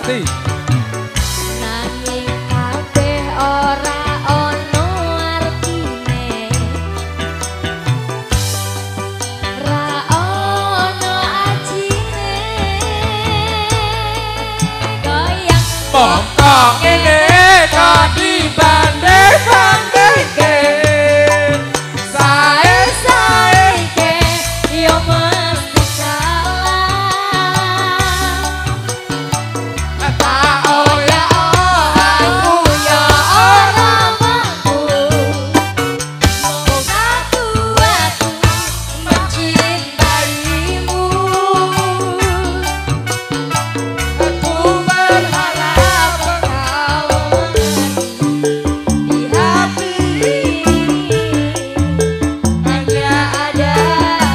Pasti. Nanging kabeh ora ono artine, ra ono ajine. Goyang Mongkong ngene kok dibanding-bandingke. sae-saeke yo mesti salah. Tak oya aku yo ora mampu, mung aku mencintaimu. Aku berharap Kau mengerti di hati ini hanya ada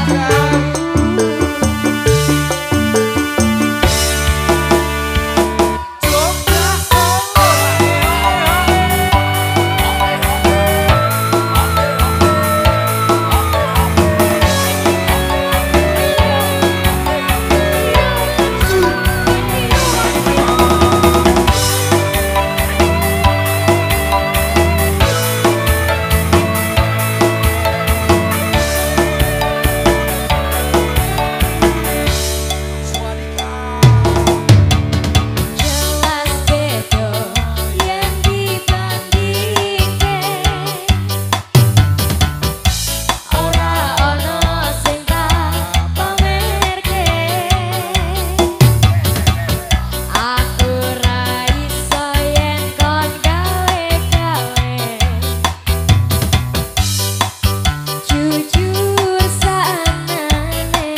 kamu. Jelas beda yen dibandingke, ora ono sing tak pamerke. Aku ra iso yen kon gawe-gawe, jujur sanane.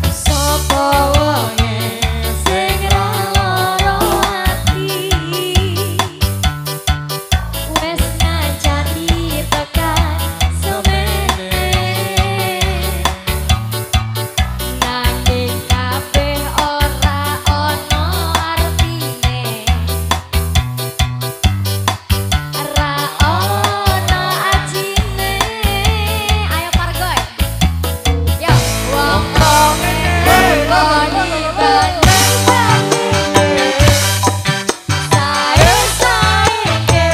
Sopo wonge sing ra lara ati, wes ngancani tekan semene. Nanging kabeh ora ono artine, ra ono ajine. Ayo Pargoy, yo wong kok sae-saeke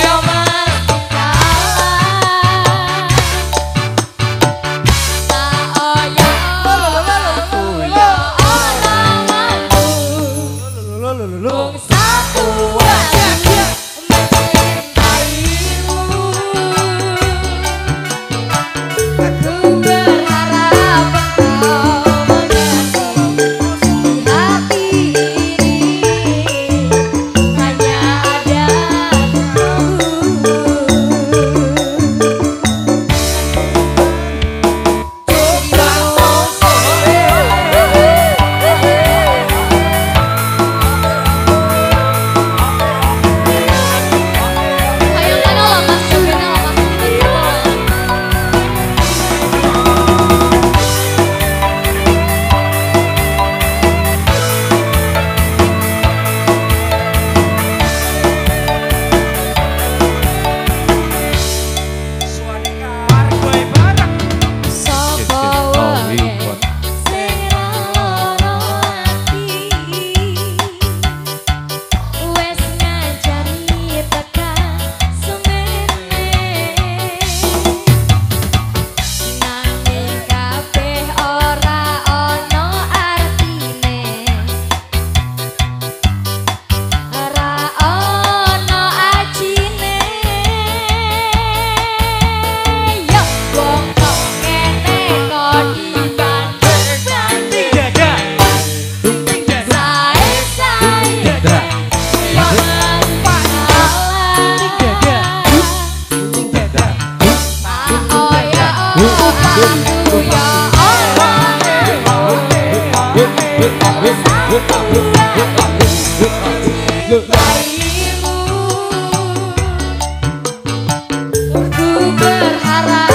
yo mesti kalah. Tak oya aku yo ora mampu, mung satu hati mencintaimu. Aku berharap engkau mengerti di hati ini hanya ada Ayo kanola Mas Jogena Mas Sopo wae sing ra lara ati, wes ngancani tekan semene. Nanging kabeh ora ono artine, ra ono ajine. Yo wong kok ngene kok dibanding-banding, sae-saeke yo mesti kalah. Oya aku yo ora dirimu. Ku berharap